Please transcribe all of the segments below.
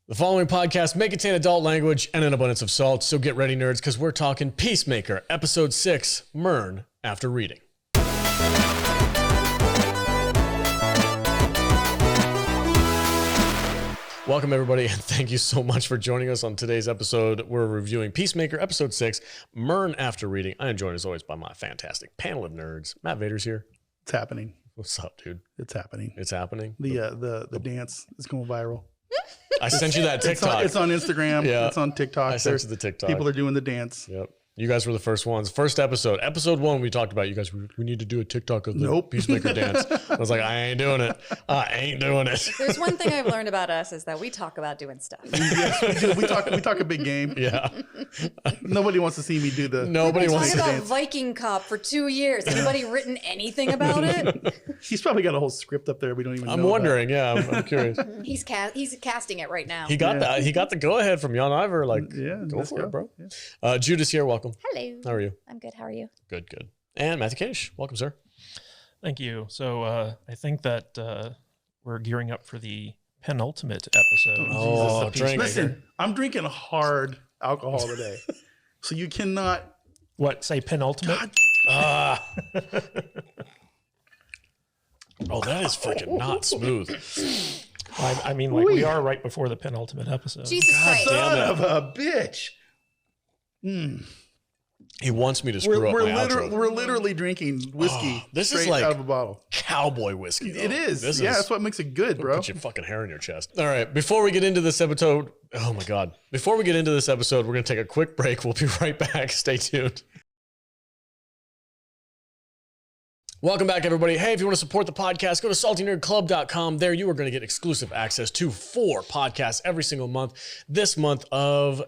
The following podcast may contain adult language and an abundance of salt, so get ready, nerds, because we're talking Peacemaker, Episode 6, Murn After Reading. Welcome, everybody, and thank you so much for joining us on today's episode. We're reviewing Peacemaker, Episode 6, Murn After Reading. I am joined, as always, by my fantastic panel of nerds. Matt Vader's here. It's happening. What's up, dude? It's happening. It's happening? The dance is going viral. I sent you that TikTok. It's on Instagram. Yeah. It's on TikTok. I sent you the TikTok. People are doing the dance. Yep. You guys were the first ones. First episode. Episode 1, we talked about, you guys, we need to do a TikTok of the Peacemaker dance. I was like, I ain't doing it. I ain't doing it. There's one thing I've learned about us is that we talk about doing stuff. Yes, we do. We talk a big game. Yeah. Nobody wants to see me do the. Nobody wants to to talk about dance. Viking Cop for 2 years. Anybody written anything about it? He's probably got a whole script up there we don't even know. I'm wondering. Yeah, I'm curious. He's casting it right now. He got that. He got the go ahead from Jan Iver. Like, Yeah, go let's for it, bro. Yeah. Judas here. Welcome. Hello. How are you? I'm good. How are you? Good, good. And Matthew Kanish. Welcome, sir. Thank you. So I think that we're gearing up for the penultimate episode. Oh, drink. Listen, I'm drinking hard alcohol today, so you cannot. What, say penultimate? God, Oh, that is freaking not smooth. I mean, like, we are right before the penultimate episode. Jesus Christ. damn son it. of a bitch. He wants me to screw up my outro. We're literally drinking whiskey. This is straight like out of a bottle. Cowboy whiskey. It though. is. This Yeah, is, that's what makes it good, bro. put your fucking hair in your chest. All right, before we get into this episode, oh my God. Before we get into this episode, we're going to take a quick break. We'll be right back. Stay tuned. Welcome back, everybody. Hey, if you want to support the podcast, go to saltynerdclub.com. There you are going to get exclusive access to 4 podcasts every single month. This month of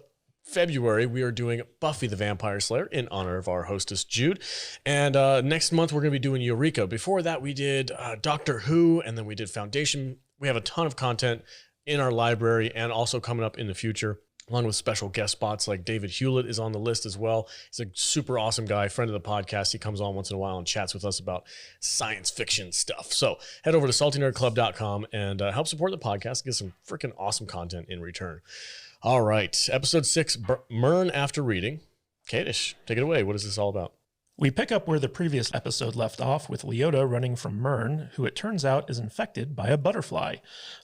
February, we are doing Buffy the Vampire Slayer in honor of our hostess, Jude. And next month, we're going to be doing Eureka. Before that, we did Doctor Who, and then we did Foundation. We have a ton of content in our library and also coming up in the future, along with special guest spots like David Hewlett is on the list as well. He's a super awesome guy, friend of the podcast. He comes on once in a while and chats with us about science fiction stuff. So head over to saltynerdclub.com and help support the podcast. Get some freaking awesome content in return. All right, episode 6, Murn After Reading. Kadish, take it away. What is this all about? We pick up where the previous episode left off with Leota running from Murn, who it turns out is infected by a butterfly.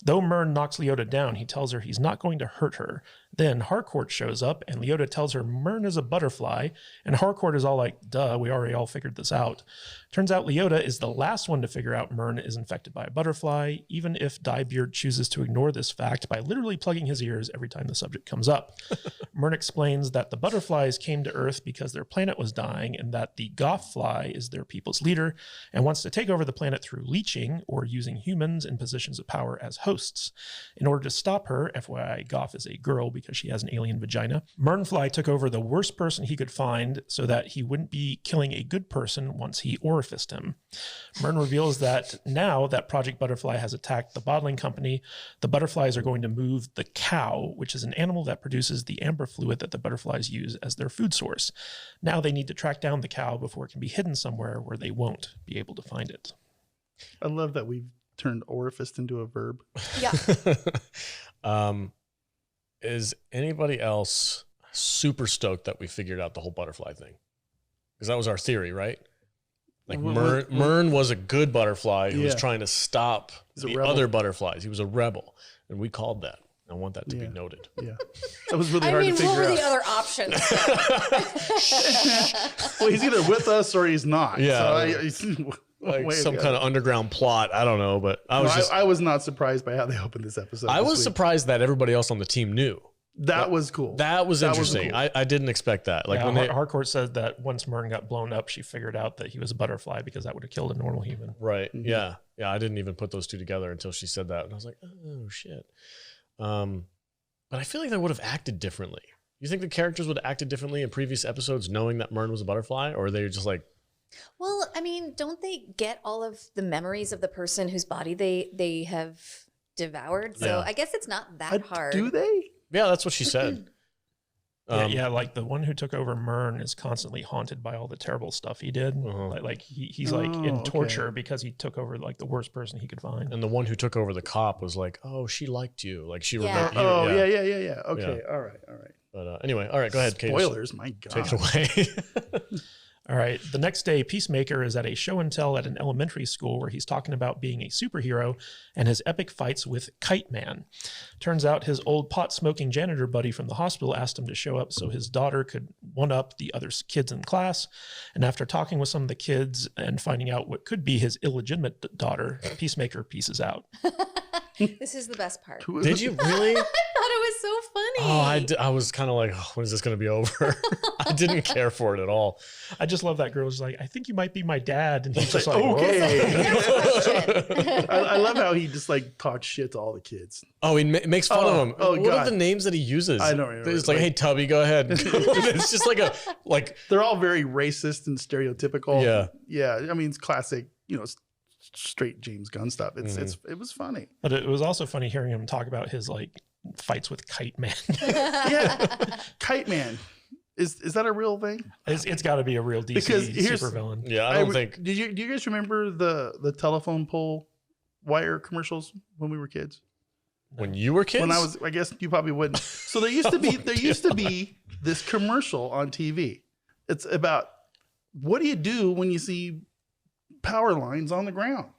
Though Murn knocks Leota down, he tells her he's not going to hurt her. Then Harcourt shows up, and Leota tells her Murn is a butterfly, and Harcourt is all like, duh, we already all figured this out. Turns out Leota is the last one to figure out Murn is infected by a butterfly, even if Diebeard chooses to ignore this fact by literally plugging his ears every time the subject comes up. Murn explains that the butterflies came to Earth because their planet was dying, and that the Goff fly is their people's leader, and wants to take over the planet through leeching, or using humans in positions of power as hosts. In order to stop her, FYI, Goff is a girl because she has an alien vagina, Murnfly took over the worst person he could find so that he wouldn't be killing a good person once he orifaced him. Murn reveals that now that Project Butterfly has attacked the bottling company, the butterflies are going to move the cow, which is an animal that produces the amber fluid that the butterflies use as their food source. Now they need to track down the cow before it can be hidden somewhere where they won't be able to find it. I love that we've turned orifice into a verb. Yeah. Is anybody else super stoked that we figured out the whole butterfly thing? Because that was our theory, right? Like Murn was a good butterfly who was trying to stop the other butterflies. He was a rebel, and we called that. I want that to be noted. Yeah, that was really hard to figure out. What were the other options? Well, he's either with us or he's not. Yeah. So like some kind of underground plot. I don't know, but I was not surprised by how they opened this episode. I was surprised that everybody else on the team knew. That was cool. That was interesting. Cool. I didn't expect that. Like when Harcourt said that once Murn got blown up, she figured out that he was a butterfly because that would have killed a normal human. Right. Mm-hmm. Yeah. Yeah. I didn't even put those two together until she said that, and I was like, oh shit. But I feel like they would have acted differently. You think the characters would have acted differently in previous episodes, knowing that Murn was a butterfly, or are they just like? Well, I mean, don't they get all of the memories of the person whose body they have devoured? So I guess it's not that hard. Do they? Yeah, that's what she said. Yeah, like the one who took over Murn is constantly haunted by all the terrible stuff he did. Like he's like in torture because he took over like the worst person he could find. And the one who took over the cop was like, "Oh, she liked you." Like she Yeah. remembered. Yeah. Okay, all right. But anyway, all right, go ahead, Kate. Spoilers, my God. Take it away. All right. The next day, Peacemaker is at a show and tell at an elementary school where he's talking about being a superhero and his epic fights with Kite Man. Turns out his old pot-smoking janitor buddy from the hospital asked him to show up so his daughter could one-up the other kids in class. And after talking with some of the kids and finding out what could be his illegitimate daughter, Peacemaker pieces out. This is the best part. Did you really? I thought it was so funny. I was kind of like, oh, when is this going to be over? I didn't care for it at all. I just love that girl. She's like, I think you might be my dad. And he's just like, okay. Next question. I love how he just like talks shit to all the kids. Oh, he makes fun of them. Oh, what God. are the names that he uses? I don't remember. It's like, hey, Tubby, go ahead. It's just like They're all very racist and stereotypical. Yeah. I mean, it's classic, straight James Gunn stuff. It was funny. But it was also funny hearing him talk about his like fights with Kite Man. Yeah. Kite Man. Is that a real thing? It's got to be a real DC Because here's- supervillain. Yeah, I don't think. Do you guys remember the telephone pole wire commercials when we were kids? When you were kids? When I guess you probably wouldn't. So there used to be this commercial on TV. It's about what do you do when you see power lines on the ground?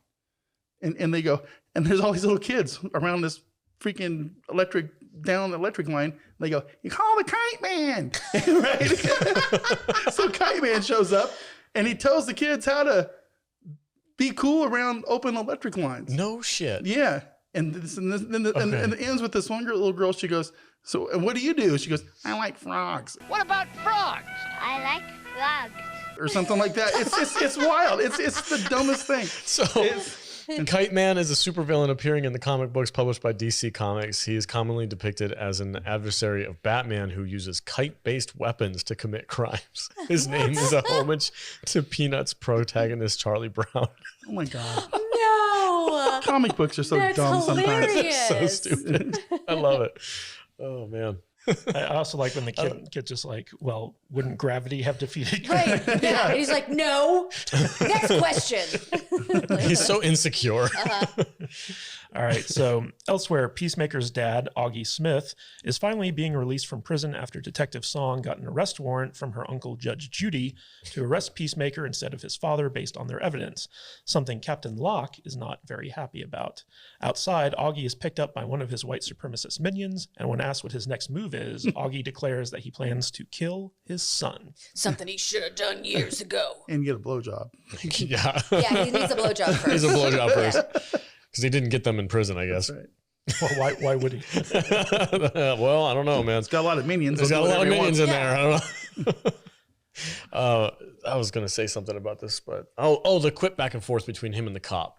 And they go, and there's all these little kids around this freaking electric line. They go, you call the Kite Man, right? So Kite Man shows up and he tells the kids how to be cool around open electric lines. No shit. Yeah. And it ends with this one little girl. She goes, so and what do you do? She goes, I like frogs. What about frogs? I like frogs. Or something like that. It's wild. It's the dumbest thing. So Kite Man is a supervillain appearing in the comic books published by DC Comics. He is commonly depicted as an adversary of Batman who uses kite-based weapons to commit crimes. His name is a homage to Peanuts protagonist Charlie Brown. Oh my God. No. Comic books are so That's dumb hilarious. sometimes. So stupid. I love it. Oh man. I also like when the kid just like, well, wouldn't gravity have defeated? Right. Yeah. And he's like, no. Next question. He's so insecure. All right. So elsewhere, Peacemaker's dad, Auggie Smith, is finally being released from prison after Detective Song got an arrest warrant from her uncle, Judge Judy, to arrest Peacemaker instead of his father based on their evidence, something Captain Locke is not very happy about. Outside, Auggie is picked up by one of his white supremacist minions, and when asked what his next move is, Auggie declares that he plans to kill his son. Something he should have done years ago. And get a blowjob. Yeah. Yeah, he needs a blowjob first. He's a blowjob first. Because he didn't get them in prison, I guess. That's right. Well, why would he? Well, I don't know, man. It's got a lot of minions. There's got a lot of minions in there. Yeah. I don't know. I was going to say something about this, but the quip back and forth between him and the cop.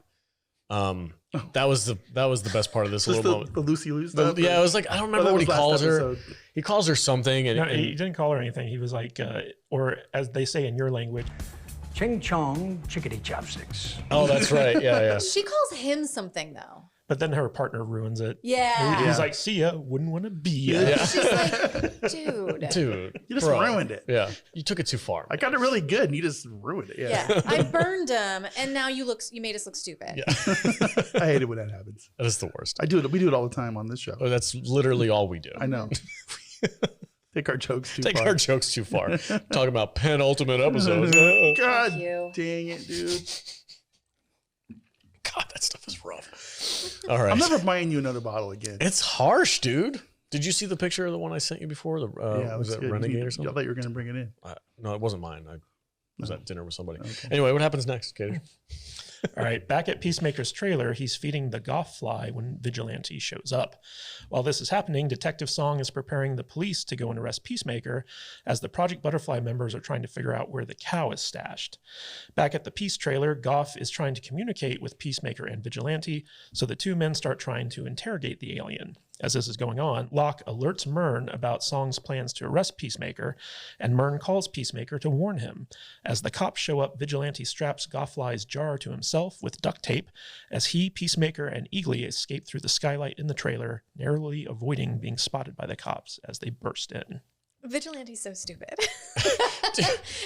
That was the best part of this Just little moment. the Lucy stuff. Yeah, it was like, I don't remember that what he was last calls her. episode. He calls her something. And, No, he didn't call her anything. He was like, or as they say in your language, Ching chong, chickadee chopsticks. oh, that's right. Yeah. She calls him something though. but then her partner ruins it. Yeah. He's like, see ya, wouldn't want to be ya. Yeah. She's like, dude. You just bro. ruined it. Yeah. You took it too far. I got it really good, and you just ruined it. Yeah. I burned him, and now you made us look stupid. Yeah. I hate it when that happens. That is the worst. We do it all the time on this show. Oh, that's literally all we do. I know. Take our jokes too Take far. our jokes too far. Talking about penultimate episodes. God Thank you. dang it, dude. God, that stuff is rough. All right. I'm never buying you another bottle again. It's harsh, dude. Did you see the picture of the one I sent you before? Was it good. Renegade or I something? thought you were going to bring it in. No, it wasn't mine. I was at dinner with somebody. Okay. Anyway, what happens next, Katie? All right, back at Peacemaker's trailer, he's feeding the Goff fly when Vigilante shows up. While this is happening, Detective Song is preparing the police to go and arrest Peacemaker as the Project Butterfly members are trying to figure out where the cow is stashed. Back at the Peace trailer, Goff is trying to communicate with Peacemaker and Vigilante, so the two men start trying to interrogate the alien. As this is going on, Locke alerts Murn about Song's plans to arrest Peacemaker, and Murn calls Peacemaker to warn him. As the cops show up, Vigilante straps Goffly's jar to himself with duct tape as he, Peacemaker, and Eagly escape through the skylight in the trailer, narrowly avoiding being spotted by the cops as they burst in. Vigilante's so stupid.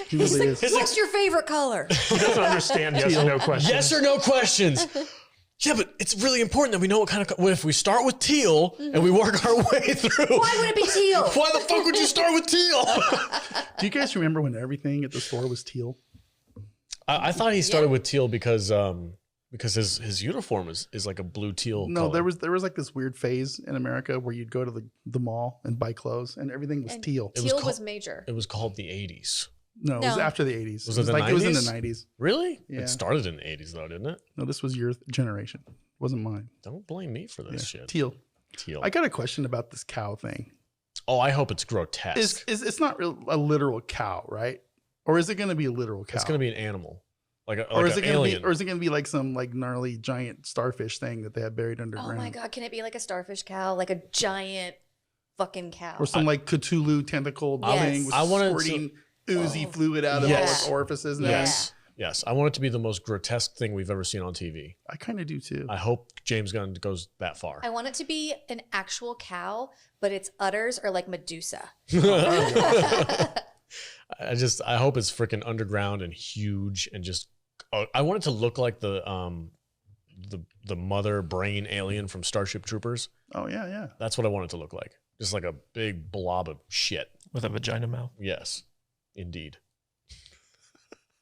He really is. What's your favorite color? He doesn't understand yes or no questions. Yes or no questions. Yeah, but it's really important that we know what kind of. What if we start with teal and we work our way through? Why would it be teal? Why the fuck would you start with teal? Do you guys remember when everything at the store was teal? I thought he started with teal because his uniform is like a blue teal. No, color. there was like this weird phase in America where you'd go to the mall and buy clothes and everything was teal. Teal was major. It was called the 80s. No, it was No. after the 80s. Was it the like 90s? it was in the 90s. Really? Yeah. It started in the 80s though, didn't it? No, this was your generation. It wasn't mine. Don't blame me for this shit. Teal. Teal. I got a question about this cow thing. Oh, I hope it's grotesque. It's not a literal cow, right? Or is it going to be a literal cow? It's going to be an animal. Like or is an it going alien. to be, or is it going to be like some like gnarly giant starfish thing that they have buried Oh underground? my God. Can it be like a starfish cow? Like a giant fucking cow? Or some like Cthulhu tentacle Yes. thing with I wanted to- squirting oozy fluid out of Yes. all its orifices. And Yes. Yes. I want it to be the most grotesque thing we've ever seen on TV. I kind of do too. I hope James Gunn goes that far. I want it to be an actual cow, but its udders are like Medusa. I hope it's freaking underground and huge and just. I want it to look like the mother brain alien from Starship Troopers. Oh yeah, yeah. That's what I want it to look like. Just like a big blob of shit. With a vagina mouth. Yes, indeed.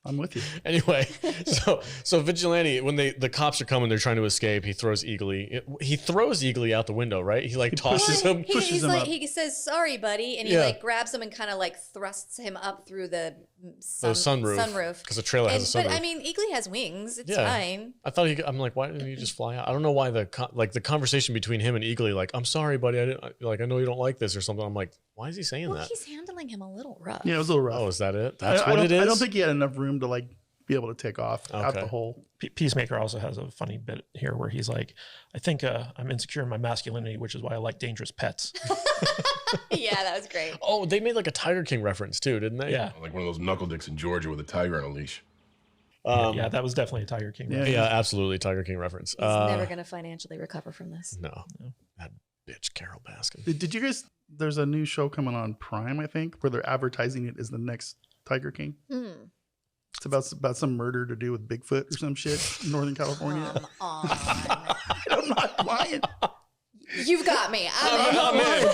I'm with you. Anyway, so Vigilante, when the cops are coming, they're trying to escape. He throws Eagly. He throws Eagly out the window, right? He like tosses him. pushes him up. He says, "Sorry, buddy," and he like grabs him and kind of like thrusts him up through the sunroof. Because the trailer has a sunroof. But I mean, Eagly has wings. It's fine. I thought I'm like, why didn't he just fly out? I don't know why the conversation between him and Eagly, like, I'm sorry, buddy, I know you don't like this or something. I'm like, why is he saying Well, that? he's handling him a little rough. Yeah, it was a little rough. Oh, is that it? That's I what it is. I don't think he had enough room to like be able to take off out the hole. Peacemaker also has a funny bit here where he's like, I think I'm insecure in my masculinity, which is why I like dangerous pets. Yeah, that was great. Oh, they made like a Tiger King reference too, didn't they? Yeah. Like one of those knuckle dicks in Georgia with a tiger on a leash. Yeah, that was definitely a Tiger King. Yeah. reference. Yeah, absolutely. Tiger King reference. He's never going to financially recover from this. No. That bitch, Carol Baskin. Did you guys? There's a new show coming on Prime, I think, where they're advertising it as the next Tiger King. It's about some murder to do with Bigfoot or some shit in Northern California. Come on. I'm not lying. You've got me. I'm in.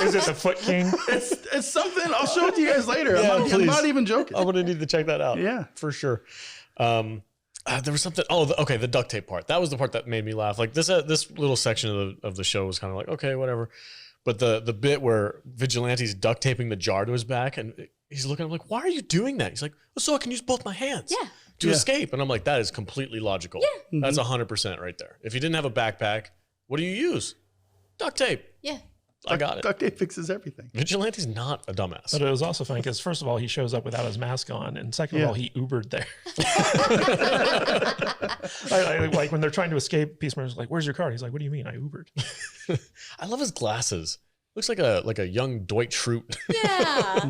Is it the Foot King? It's something. I'll show it to you guys later. Yeah, I'm please. not even joking. I'm gonna need to check that out. Yeah. for sure. There was something. Oh, the duct tape part. That was the part that made me laugh. Like this little section of the show was kind of like, okay, whatever. But the bit where Vigilante's duct taping the jar to his back and he's looking, I'm like, why are you doing that? He's like, well, so I can use both my hands to escape. And I'm like, that is completely logical. Yeah. That's 100% right there. If you didn't have a backpack, what do you use? Duct tape. Yeah. I got it. Duct tape fixes everything. Vigilante's not a dumbass. But it was also funny because first of all, he shows up without his mask on, and second of all, he Ubered there. Like when they're trying to escape, Peacemaker's like, "Where's your car?" He's like, "What do you mean? I Ubered." I love his glasses. Looks like a young Dwight Schrute. Yeah.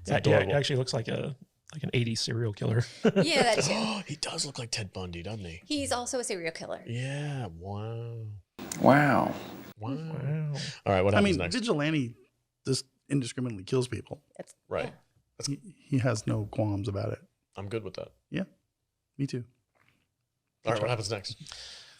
Yeah, adorable. he actually looks like an 80s serial killer. Yeah, that too. Oh, he does look like Ted Bundy, doesn't he? He's also a serial killer. Yeah. Wow. Wow. Wow. Wow. All right. What I happens mean, next? Vigilante just indiscriminately kills people. Right. He has no qualms about it. I'm good with that. Yeah, me too. All right. What happens next?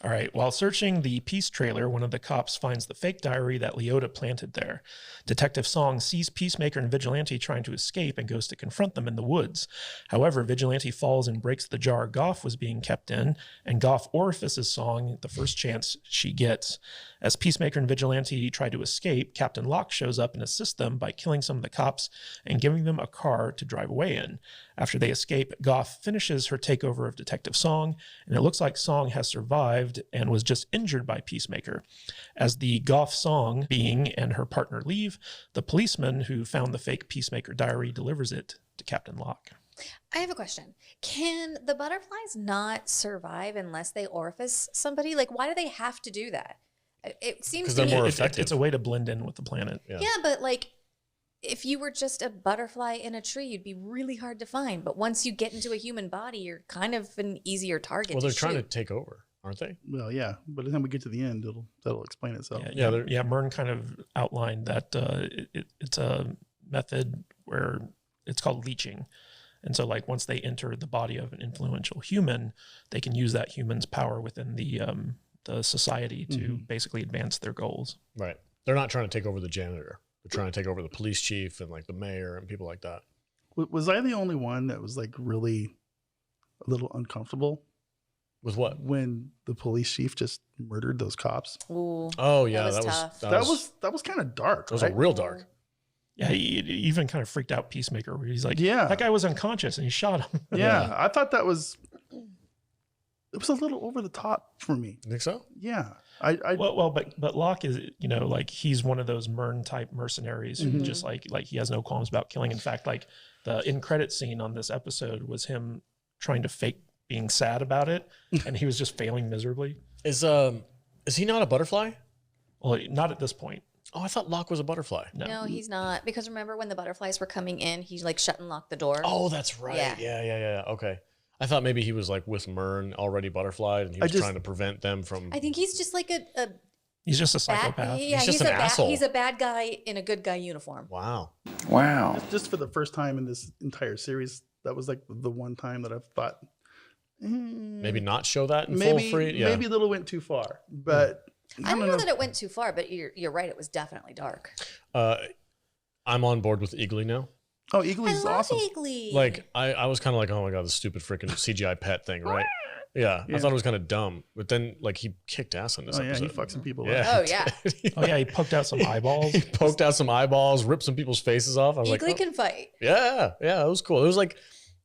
All right. While searching the Peace trailer, one of the cops finds the fake diary that Leota planted there. Detective Song sees Peacemaker and Vigilante trying to escape and goes to confront them in the woods. However, Vigilante falls and breaks the jar Goff was being kept in, and Goff orifices Song the first chance she gets. As Peacemaker and Vigilante try to escape, Captain Locke shows up and assists them by killing some of the cops and giving them a car to drive away in. After they escape, Goff finishes her takeover of Detective Song, and it looks like Song has survived and was just injured by Peacemaker. As the Goff Song being and her partner leave, the policeman who found the fake Peacemaker diary delivers it to Captain Locke. I have a question. Can the butterflies not survive unless they orifice somebody? Like, why do they have to do that? It seems 'Cause to they're me. more It's a way to blend in with the planet. Yeah. Yeah, but like, if you were just a butterfly in a tree, you'd be really hard to find. But once you get into a human body, you're kind of an easier target. Well, they're to trying to shoot. take over. aren't they? Well, yeah. By the time we get to the end, that'll explain itself. Yeah. Murn kind of outlined that it's a method where it's called leeching. And so like once they enter the body of an influential human, they can use that human's power within the society to basically advance their goals. Right. They're not trying to take over the janitor. They're trying to take over the police chief and like the mayor and people like that. Was I the only one that was like really a little uncomfortable With what? when the police chief just murdered those cops? Ooh, Oh yeah, was tough. That was kind of dark. That was right? real dark. Yeah, he even kind of freaked out Peacemaker, where he's like, Yeah. that guy was unconscious and he shot him. Yeah, I thought it was a little over the top for me. You think so? Yeah, But Locke is, like he's one of those Murn type mercenaries who just like he has no qualms about killing. In fact, like the in credit scene on this episode was him trying to fake being sad about it, and he was just failing miserably. Is he not a butterfly? Well, not at this point. Oh, I thought Locke was a butterfly. No, he's not. Because remember when the butterflies were coming in, he like shut and locked the door. Oh, that's right. Yeah. Okay. I thought maybe he was like with Murn already butterflied and he was trying to prevent them from. I think he's just like a He's just a bad, psychopath. yeah, He's just an asshole. He's a bad guy in a good guy uniform. Wow. just for the first time in this entire series, that was like the one time that I've thought Maybe not show that in maybe full free. Yeah. maybe a little went too far, but I don't know that it went too far, but you're right. It was definitely dark. I'm on board with Eagly now. Oh, I Eagly's love awesome. Eagly. Like I was kind of like, oh my god, this stupid freaking CGI pet thing, right? Yeah, I thought it was kind of dumb, but then like he kicked ass in this Oh yeah, episode. he fucked some people up. Oh, yeah. Oh yeah, he poked out some eyeballs. He poked out some eyeballs, ripped some people's faces off. I was Eagly like, oh. can fight. Yeah, it was cool. It was like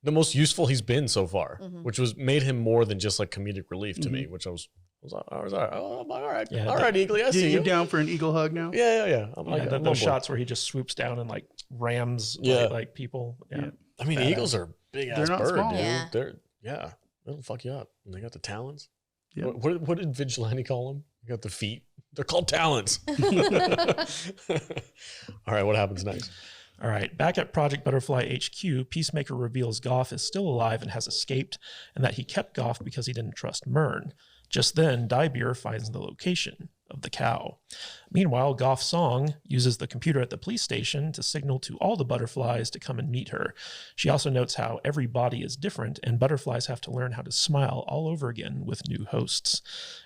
the most useful he's been so far, which was made him more than just like comedic relief to me, which I was all right. Oh, I'm like, all right, Yeah, all right, Eagly, I see You you. down for an eagle hug now? Yeah. I'm like, I'm on Those board. shots where he just swoops down and like rams like people. Yeah. I mean, eagles are big ass not bird, small. dude. Yeah. They'll fuck you up. And they got the talons. Yeah. What did Vigilante call them? They got the feet. They're called talons. All right, what happens next? All right, back at Project Butterfly HQ, Peacemaker reveals Goff is still alive and has escaped, and that he kept Goff because he didn't trust Murn. Just then, Diebeer finds the location of the cow. Meanwhile, Goff's song uses the computer at the police station to signal to all the butterflies to come and meet her. She also notes how every body is different, and butterflies have to learn how to smile all over again with new hosts.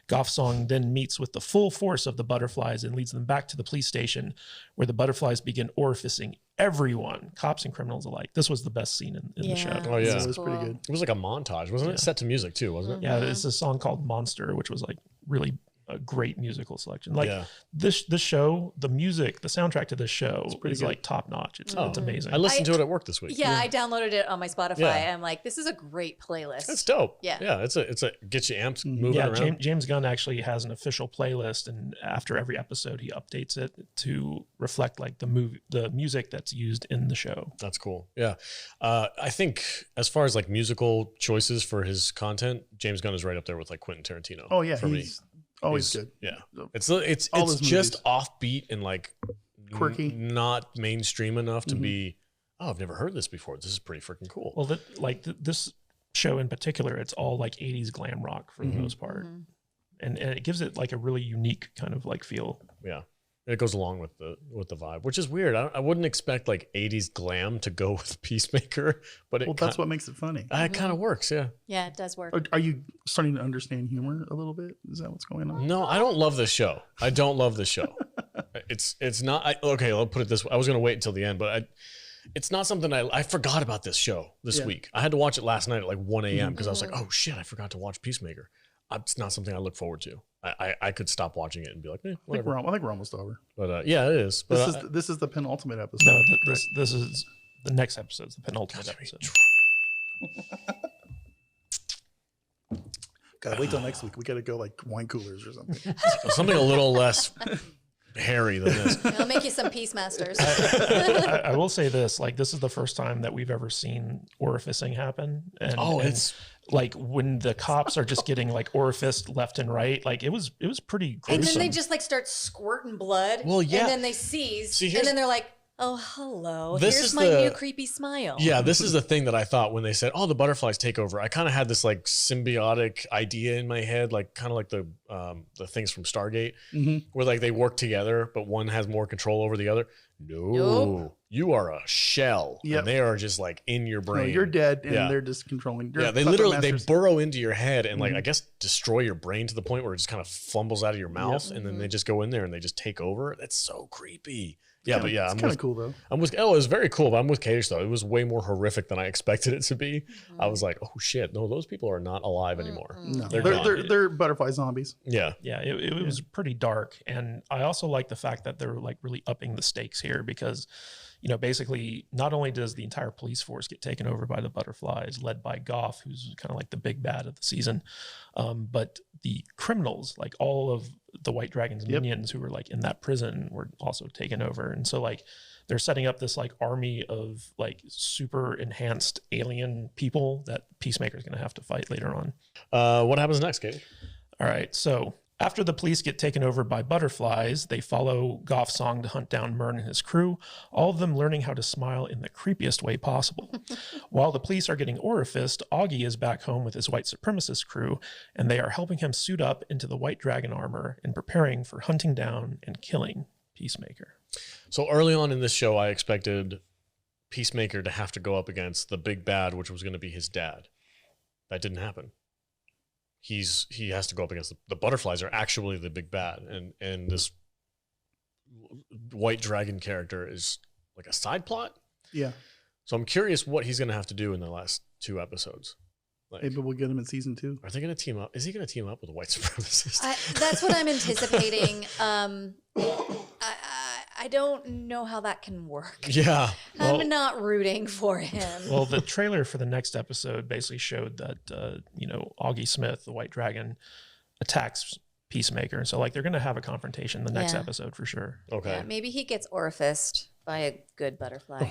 Goff's song then meets with the full force of the butterflies and leads them back to the police station, where the butterflies begin orifacing everyone, cops and criminals alike. This was the best scene in the show. Oh, yeah. this It was pretty good. It was like a montage, wasn't it? Set to music too, wasn't it? Yeah, it's a song called Monster, which was like really a great musical selection. Like this show, the music, the soundtrack to this show is like top notch. It's amazing. I listened to it at work this week. Yeah, I downloaded it on my Spotify. Yeah. I'm like, this is a great playlist. It's dope. Yeah. It's a get you amped moving Yeah, around. James Gunn actually has an official playlist, and after every episode, he updates it to reflect like the music that's used in the show. That's cool. Yeah. I think as far as like musical choices for his content, James Gunn is right up there with like Quentin Tarantino. Oh yeah, for me. he's always good. Yeah. So, It's all his just movies. offbeat and like Quirky. not mainstream enough to be, oh, I've never heard this before. This is pretty freaking cool. Well, this show in particular, it's all like 80s glam rock for the most part. And it gives it like a really unique kind of like feel. Yeah. It goes along with the vibe, which is weird. I wouldn't expect like 80s glam to go with Peacemaker, but that's what makes it funny. it kind of works. Yeah. Yeah, it does work. Are you starting to understand humor a little bit? Is that what's going on? No, I don't love this show. I don't love this show. It's not. Okay, I'll put it this way. I was going to wait until the end, but it's not something I forgot about this show this week. I had to watch it last night at like 1 a.m. because I was like, oh shit, I forgot to watch Peacemaker. It's not something I look forward to. I could stop watching it and be like, whatever. I think we're almost over. But yeah, it is. But This is the penultimate episode. No, this is the next episode, the penultimate episode. Gotta wait till next week. We gotta go like wine coolers or something. something a little less hairy than this. It'll make you some Peace Masters. I will say this, like this is the first time that we've ever seen orifacing happen. And, It's like when the cops are just getting like orificed left and right, like it was pretty gruesome. And then they just like start squirting blood. Well, yeah. And then they seize. See, and then they're like, Oh, hello. This Here's is my the- new creepy smile. Yeah, this is the thing that I thought when they said, "Oh, the butterflies take over." I kind of had this like symbiotic idea in my head, like kind of like the things from Stargate, where like they work together, but one has more control over the other. No, Nope. you are a shell, Yep. and they are just like in your No, brain. you're dead, and Yeah. they're just controlling. They're Yeah, they puppet literally masters. they burrow into your head and like I guess destroy your brain to the point where it just kind of fumbles out of your mouth, and then they just go in there and they just take over. That's so creepy. Yeah, but yeah, it's I'm kind with, of cool though. I'm with. Oh, it was very cool, but I'm with Kadish though. It was way more horrific than I expected it to be. I was like, oh shit, no, those people are not alive anymore. No, They're they're, gone. they're butterfly zombies. Yeah, Yeah, it was pretty dark. And I also like the fact that they're like really upping the stakes here because, you know, basically not only does the entire police force get taken over by the butterflies led by Goff, who's kind of like the big bad of the season, but the criminals, like all of the White Dragon's minions who were like in that prison were also taken over. And so like they're setting up this like army of like super enhanced alien people that Peacemaker is going to have to fight later on. what happens next, Katie? All right. So after the police get taken over by butterflies, they follow Goff's song to hunt down Murn and his crew, all of them learning how to smile in the creepiest way possible. While the police are getting orifaced, Auggie is back home with his white supremacist crew, and they are helping him suit up into the white dragon armor and preparing for hunting down and killing Peacemaker. So early on in this show, I expected Peacemaker to have to go up against the big bad, which was going to be his dad. That didn't happen. He has to go up against the butterflies are actually the big bad, and this white dragon character is like a side plot. Yeah, So I'm curious what he's going to have to do in the last 2 episodes. Like, maybe we'll get him in season 2. are they going to team up? Is he going to team up with a white supremacist? That's what I'm anticipating. I don't know how that can work. Yeah. I'm not rooting for him. Well, the trailer for the next episode basically showed that, you know, Auggie Smith, the white dragon, attacks Peacemaker. And so, like, they're going to have a confrontation the next Yeah. episode for sure. Okay. Yeah, maybe he gets orifaced by a good butterfly.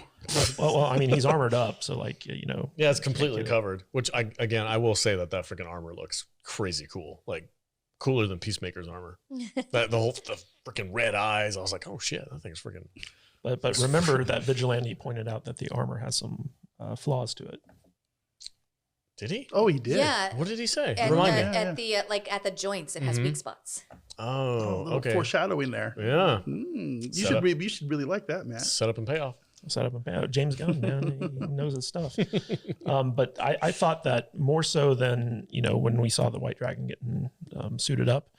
Well, I mean, he's armored up. So, like, you know. Yeah, it's completely get it. covered. Which I will say that freaking armor looks crazy cool. Like cooler than Peacemaker's armor. The freaking red eyes. I was like, oh shit, that thing's freaking. But remember that Vigilante pointed out that the armor has some flaws to it. Did he? Oh, he did. Yeah. What did he say? And Remind me. at the like at the joints, it has weak spots. Oh, Oh, a little okay. foreshadowing there. Yeah. You Set should up. you should really like that, man. Set up and pay off. Set up a James Gunn, man, he knows his stuff. But I thought that more so than, you know, when we saw the White Dragon getting suited up,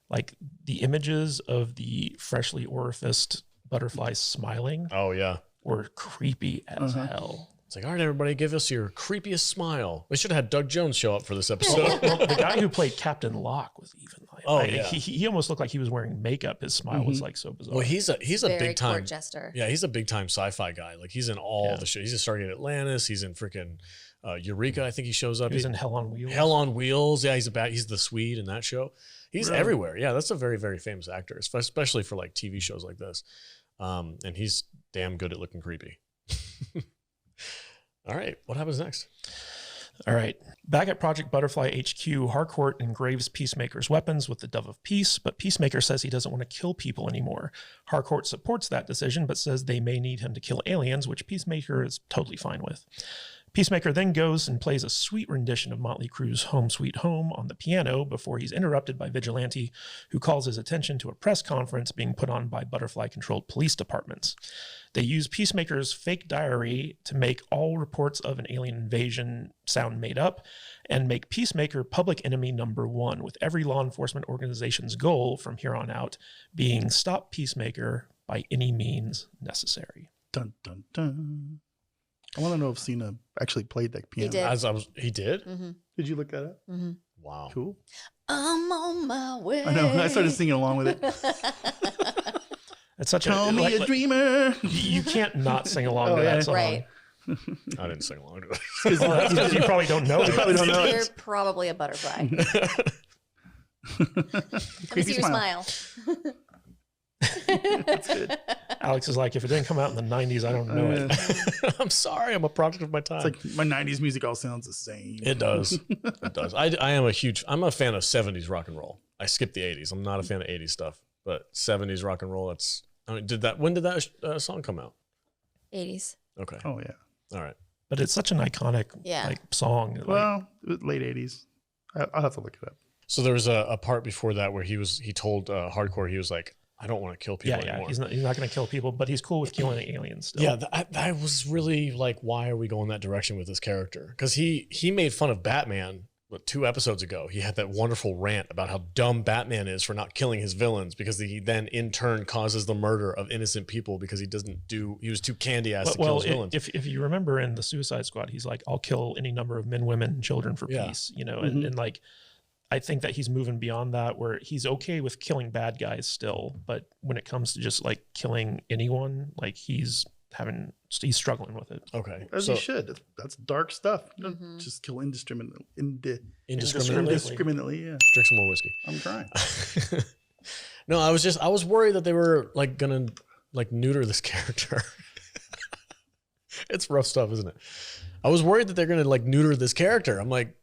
like the images of the freshly orifaced butterflies smiling Oh yeah. were creepy as hell. It's like, all right, everybody, give us your creepiest smile. We should have had Doug Jones show up for this episode. Well, the guy who played Captain Locke was even like, Oh, like, yeah. he almost looked like he was wearing makeup. His smile was like so bizarre. Well, he's a Very big time. court jester. Yeah, he's a big time sci-fi guy. Like he's in all Yeah. the shit. He's in Stargate Atlantis. He's in freaking Eureka. I think he shows up. He was in Hell on Wheels. Hell on Wheels. Yeah, he's the Swede in that show. He's everywhere. Yeah, that's a very, very famous actor, especially for like TV shows like this. And he's damn good at looking creepy. All right, what happens next? All right. Back at Project Butterfly HQ, Harcourt engraves Peacemaker's weapons with the Dove of Peace, but Peacemaker says he doesn't want to kill people anymore. Harcourt supports that decision, but says they may need him to kill aliens, which Peacemaker is totally fine with. Peacemaker then goes and plays a sweet rendition of Motley Crue's Home Sweet Home on the piano before he's interrupted by Vigilante, who calls his attention to a press conference being put on by Butterfly-controlled police departments. They use Peacemaker's fake diary to make all reports of an alien invasion sound made up and make Peacemaker public enemy number 1, with every law enforcement organization's goal from here on out being stop Peacemaker by any means necessary. Dun dun dun. I want to know if Cena actually played that piano. did. He did? Did you look that up? Wow. Cool. I'm on my way. I know. I started singing along with it. It's such Call me a dreamer. You can't not sing along to yeah. that song. Right. I didn't sing along to it. Well, that's because you probably don't know it. Probably don't know You're it. probably a butterfly. Let me Creepy see your smile. That's good. Alex is like, if it didn't come out in the 90s, I don't know it. I'm sorry. I'm a product of my time. It's like my 90s music all sounds the same. It does. It does. I'm a fan of 70s rock and roll. I skip the 80s. I'm not a fan of 80s stuff, but 70s rock and roll. When did that song come out? 80s. Okay. Oh yeah. All right. But it's such an iconic Yeah. like song. Like, Well, it was late 80s. I'll have to look it up. So there was a part before that where he told Hardcore, he was like, I don't want to kill people anymore. he's not going to kill people, but he's cool with killing aliens still. Yeah, that was really like, why are we going that direction with this character? Because he made fun of Batman 2 episodes ago. He had that wonderful rant about how dumb Batman is for not killing his villains, because he then in turn causes the murder of innocent people because he was too candy ass to kill his villains. If you remember in the Suicide Squad, he's like, I'll kill any number of men, women, and children for peace, you know, and like, I think that he's moving beyond that, where he's okay with killing bad guys still, but when it comes to just like killing anyone, like he's struggling with it. Okay. As you should. That's dark stuff. You don't just kill indiscriminately. Indiscriminately, yeah. Drink some more whiskey. I'm trying. No, I was worried that they were like gonna like neuter this character. It's rough stuff, isn't it? I was worried that they're gonna like neuter this character. I'm like,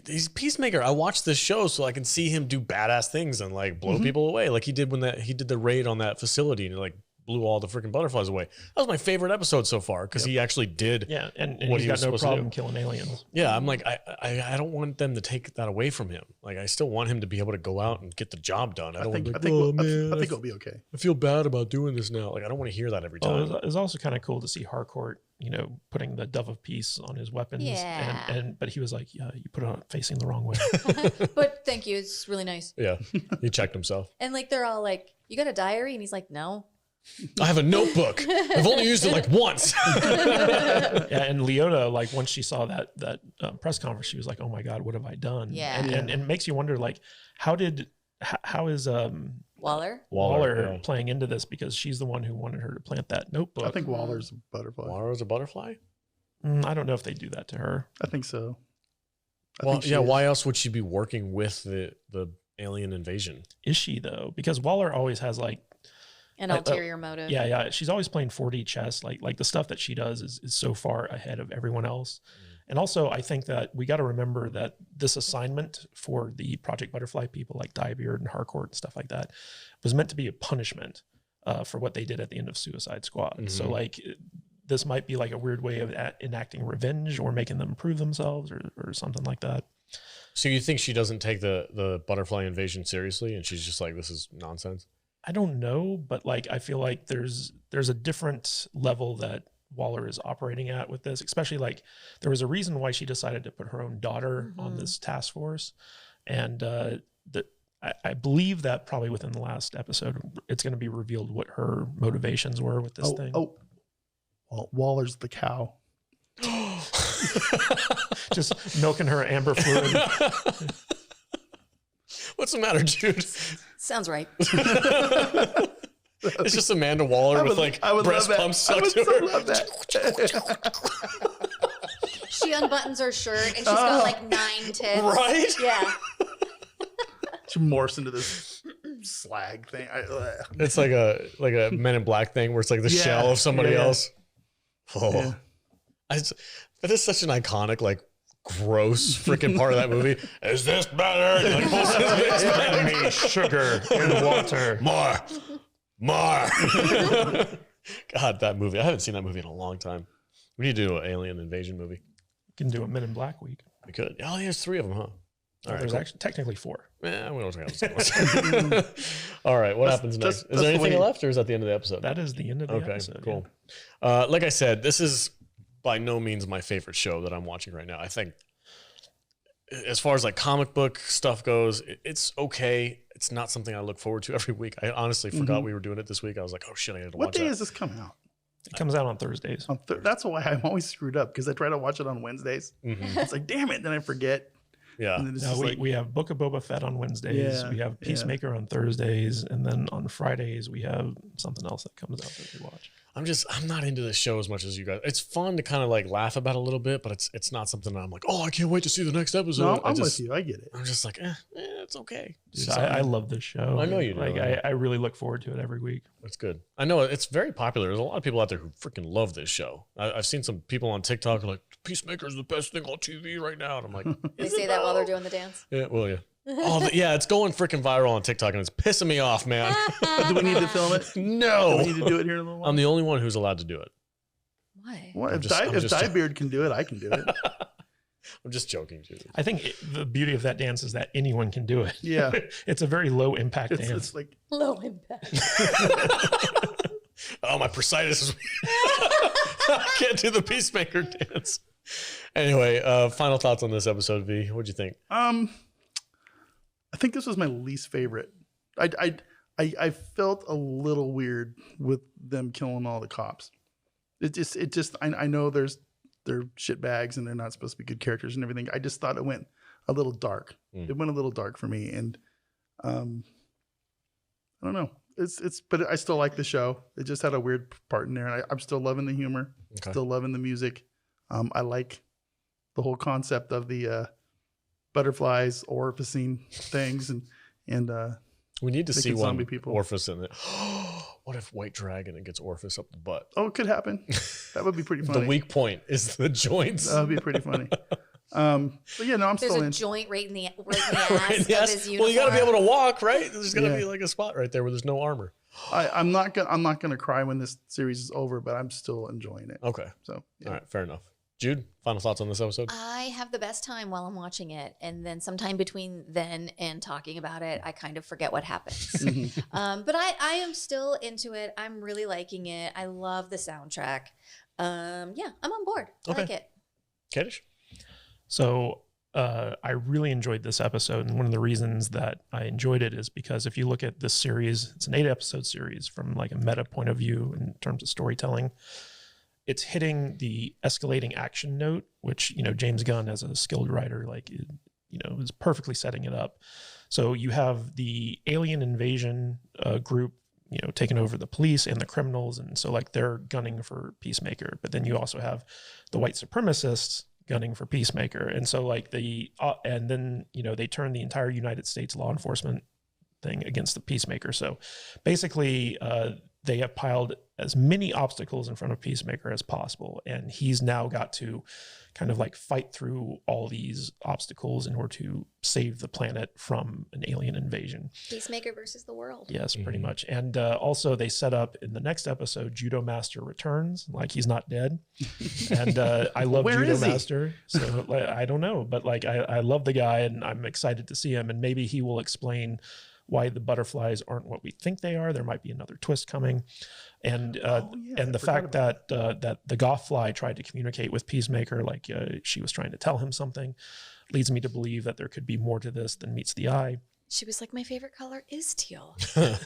he's Peacemaker. I watched this show so I can see him do badass things and like blow people away, like he did when he did the raid on that facility and he like blew all the freaking butterflies away. That was my favorite episode so far because he actually did. Yeah, and what he's got no supposed to problem do. killing aliens. Yeah, I'm like, I don't want them to take that away from him. Like, I still want him to be able to go out and get the job done. I think it'll be okay. I feel bad about doing this now. Like, I don't want to hear that every time. Well, it's also kind of cool to see Harcourt, you know, putting the Dove of Peace on his weapons. Yeah. But he was like, yeah, you put it on facing the wrong way. But thank you. It's really nice. Yeah, he checked himself. And like, they're all like, you got a diary? And he's like, no. I have a notebook. I've only used it like once. Yeah, and Leota, like once she saw that press conference, she was like, "Oh my God, what have I done?" Yeah. And it makes you wonder, like, how is Waller playing into this, because she's the one who wanted her to plant that notebook. I think Waller's a butterfly. Waller's a butterfly? I don't know if they do that to her. I think so. Why else would she be working with the alien invasion? Is she though? Because Waller always has like an ulterior motive. Yeah. She's always playing 4D chess. Like the stuff that she does is so far ahead of everyone else. And also, I think that we got to remember that this assignment for the Project Butterfly people like Diebeard and Harcourt and stuff like that was meant to be a punishment for what they did at the end of Suicide Squad. So like this might be like a weird way of enacting revenge or making them prove themselves or something like that. So you think she doesn't take the butterfly invasion seriously, and she's just like, this is nonsense? I don't know, but like I feel like there's a different level that Waller is operating at with this, especially like there was a reason why she decided to put her own daughter on this task force. And I believe that probably within the last episode, it's going to be revealed what her motivations were with this thing. Well, Waller's the cow. Just milking her amber fluid. What's the matter, dude? Sounds right. It's just Amanda Waller with like breast pumps stuck to her. Love that. She unbuttons her shirt and she's got like 9 tits. Right? Yeah. She morphs into this slag thing. It's like a Men in Black thing where it's like the shell of somebody else. Oh, that is such an iconic, like, gross freaking part of that movie. Is this better? Like, Let me sugar in water. More. God, that movie. I haven't seen that movie in a long time. We need to do an alien invasion movie. Can do a Men in Black week. We could. Oh, there's 3 of them, huh? All right, There's actually technically 4. Yeah, we don't talk about this. All right, what happens next? Is there anything left, or is that the end of the episode? That is the end of the episode. Cool. Like I said, this is by no means my favorite show that I'm watching right now. I think as far as like comic book stuff goes, it's okay. It's not something I look forward to every week. I honestly forgot we were doing it this week. I was like, oh shit, I had to watch What day does this come out? It comes out on Thursdays. That's why I'm always screwed up, because I try to watch it on Wednesdays. It's like, damn it, then I forget. Yeah. And then it's No, just we have Book of Boba Fett on Wednesdays. Yeah, We have Peacemaker on Thursdays. And then on Fridays, we have something else that comes out that we watch. I'm not into this show as much as you guys. It's fun to kind of like laugh about a little bit, but it's not something that I'm like, oh, I can't wait to see the next episode. No, I'm with you. I get it. I'm just like, it's okay. Dude, I love this show. I know you do. Like I really look forward to it every week. It's good. I know it's very popular. There's a lot of people out there who freaking love this show. I've seen some people on TikTok who are like, Peacemaker is the best thing on TV right now. And I'm like, They say that while they're doing the dance. yeah, well, yeah. It's going freaking viral on TikTok and it's pissing me off, man. Do we need to film it? No. Do we need to do it here in a little while? I'm the only one who's allowed to do it. Why? Well, I'm if just- Diebeard can do it, I can do it. I'm just joking, dude. I think the beauty of that dance is that anyone can do it. Yeah. It's a very low impact dance. It's like Low impact. Oh, my bursitis is I can't do the Peacemaker dance. Anyway, final thoughts on this episode, V. What'd you think? I think this was my least favorite. I felt a little weird with them killing all the cops. I know they're shit bags and they're not supposed to be good characters and everything. I just thought it went a little dark. It went a little dark for me, and I don't know. But I still like the show. It just had a weird part in there, and I'm still loving the humor. Okay. Still loving the music. I like the whole concept of the butterflies orifacing things, and We need to see making one zombie people. orifice in it. What if White Dragon and gets orifice up the butt? Oh, it could happen. That would be pretty funny. The weak point is the joints. That would be pretty funny. But yeah, no, I'm There's still a in. joint right in the ass Right, of yes. his uniform. Well, you got to be able to walk, right? There's got to Yeah. be like a spot right there where there's no armor. I'm not gonna cry when this series is over, but I'm still enjoying it. Okay. So yeah. All right. Fair enough. Jude, final thoughts on this episode? I have the best time while I'm watching it, and then sometime between then and talking about it, I kind of forget what happens. But I am still into it. I'm really liking it. I love the soundtrack. Yeah, I'm on board. I Okay. like it. Kadish? So I really enjoyed this episode. And one of the reasons that I enjoyed it is because if you look at this series, it's an 8-episode series from like a meta point of view in terms of storytelling. It's hitting the escalating action note, which, James Gunn as a skilled writer, is perfectly setting it up. So you have the alien invasion group, taking over the police and the criminals. And so they're gunning for Peacemaker, but then you also have the white supremacists gunning for Peacemaker. And so and then, they turn the entire United States law enforcement thing against the Peacemaker. So basically, they have piled as many obstacles in front of Peacemaker as possible. And he's now got to kind of fight through all these obstacles in order to save the planet from an alien invasion. Peacemaker versus the world. Yes, pretty much. And also they set up in the next episode, Judo Master returns, he's not dead. And I love Where Judo is he? Master. So I don't know, but I love the guy and I'm excited to see him. And maybe he will explain why the butterflies aren't what we think they are. There might be another twist coming. And and the fact that the Goff fly tried to communicate with Peacemaker, she was trying to tell him something, leads me to believe that there could be more to this than meets the eye. She was like, my favorite color is teal. Well,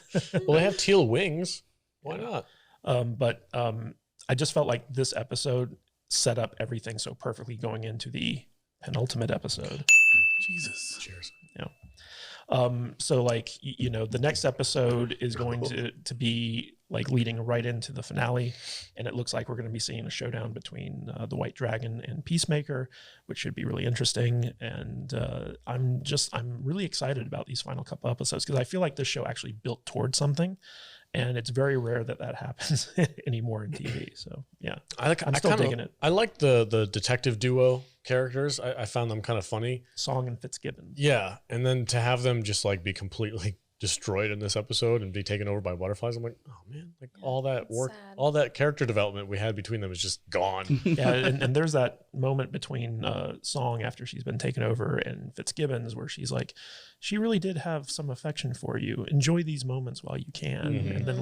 they have teal wings. Why not? But I just felt like this episode set up everything so perfectly going into the penultimate episode. Jesus. Cheers. Yeah. So the next episode is going to be leading right into the finale. And it looks like we're going to be seeing a showdown between the White Dragon and Peacemaker, which should be really interesting. And I'm really excited about these final couple episodes because I feel like this show actually built towards something. And it's very rare that happens anymore in TV. So yeah, I'm still digging it. I like the detective duo characters. I found them kind of funny. Song and Fitzgibbon. Yeah, and then to have them just be completely destroyed in this episode and be taken over by butterflies, I'm like, oh man, all that work, sad. all that character development we had between them is just gone. Yeah, and there's that moment between Song after she's been taken over and Fitzgibbons where she's like, she really did have some affection for you. Enjoy these moments while you can. Mhm. And then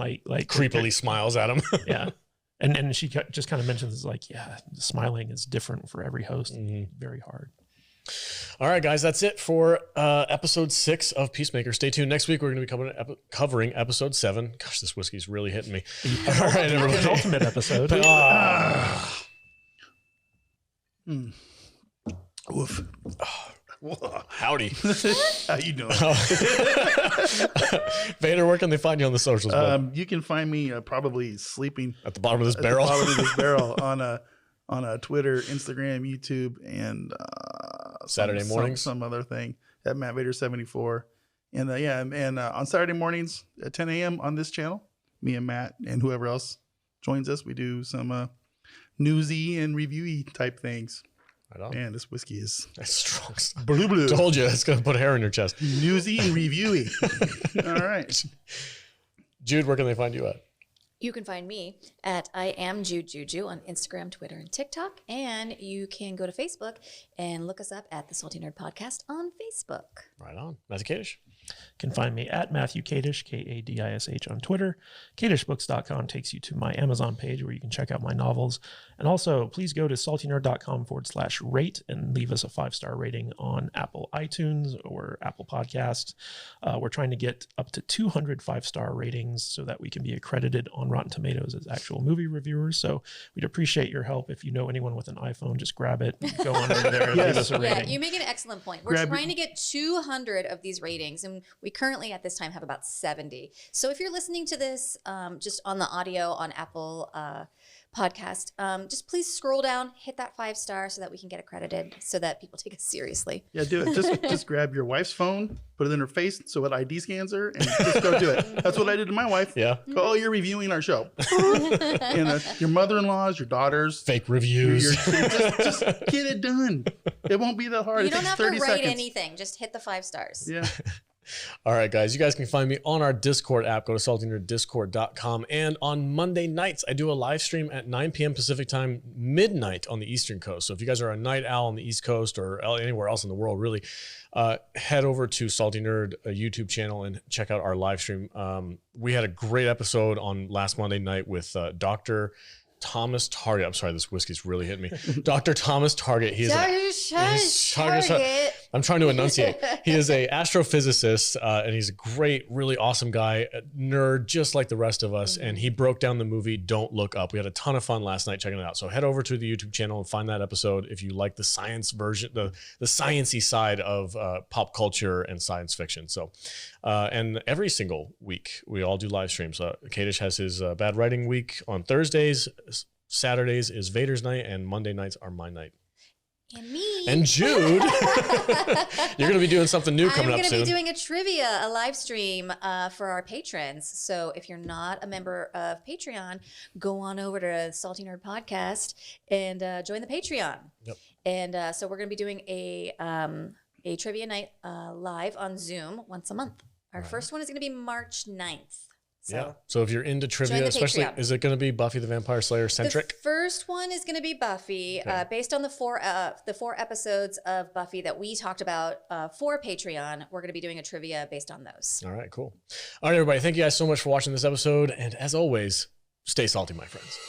Creepily smiles at him. yeah. And she just kind of mentions smiling is different for every host. Very hard. All right, guys, that's it for episode 6 of Peacemaker. Stay tuned. Next week, we're going to be covering episode 7. Gosh, this whiskey's really hitting me. All right, everybody. Ultimate episode. Woof. Howdy. How you doing? Vader, where can they find you on the socials, bud? You can find me probably sleeping At the bottom of this at barrel? the bottom of this barrel on a Twitter, Instagram, YouTube, and Saturday mornings? some other thing at Matt Vader 74. And on Saturday mornings at 10 a.m. on this channel, me and Matt and whoever else joins us, we do some newsy and reviewy type things. Right on. Man, this whiskey is That's strong stuff. blue blue. Told you, it's going to put hair in your chest. Newsy and reviewy. All right. Jude, where can they find you at? You can find me at I am Juju on Instagram, Twitter, and TikTok. And you can go to Facebook and look us up at the Salty Nerd Podcast on Facebook. Right on. Matthew Kadish. Can find me at Matthew Kadish, Kadish on Twitter. KadishBooks.com takes you to my Amazon page where you can check out my novels. And also, please go to saltynerd.com/rate and leave us a 5-star rating on Apple iTunes or Apple Podcasts. We're trying to get up to 200 5-star ratings so that we can be accredited on Rotten Tomatoes as actual movie reviewers. So we'd appreciate your help. If you know anyone with an iPhone, just grab it, go on over there and leave us a rating. Yeah, you make an excellent point. We're trying to get 200 of these ratings, and we currently at this time have about 70. So if you're listening to this just on the audio on Apple podcast, just please scroll down, hit that 5-star so that we can get accredited, so that people take us seriously. Yeah, do it. Just grab your wife's phone, put it in her face so it ID scans her, and just go do it. That's what I did to my wife. Yeah. Go, oh, you're reviewing our show. And your mother-in-law's, your daughters. Fake reviews. Just get it done. It won't be that hard. You It don't takes have to 30 write seconds. anything. Just hit the 5 stars. Yeah. All right, guys, you guys can find me on our Discord app. Go to saltynerd.discord.com. And on Monday nights, I do a live stream at 9 p.m. Pacific time, midnight on the Eastern Coast. So if you guys are a night owl on the East Coast or anywhere else in the world, really, head over to Salty Nerd YouTube channel and check out our live stream. We had a great episode on last Monday night with Dr. Thomas Target. I'm sorry, this whiskey's really hitting me. Dr. Thomas Target. He is Target. I'm trying to enunciate. He is a astrophysicist, and he's a great, really awesome guy, a nerd, just like the rest of us. And he broke down the movie Don't Look Up. We had a ton of fun last night checking it out. So head over to the YouTube channel and find that episode if you like the science version, the sciencey side of pop culture and science fiction. So, and every single week we all do live streams. Kadish has his bad writing week on Thursdays. Saturdays is Vader's night, and Monday nights are my night. And me. And Jude, you're going to be doing something new coming up soon. I'm going to be doing a trivia, a live stream for our patrons. So if you're not a member of Patreon, go on over to Salty Nerd Podcast and join the Patreon. Yep. And so we're going to be doing a trivia night live on Zoom once a month. Our first one is going to be March 9th. So, yeah. So if you're into trivia, especially, is it going to be Buffy the Vampire Slayer centric? The first one is going to be Buffy, based on the four episodes of Buffy that we talked about for Patreon. We're going to be doing a trivia based on those. All right, cool. All right, everybody. Thank you guys so much for watching this episode. And as always, stay salty, my friends.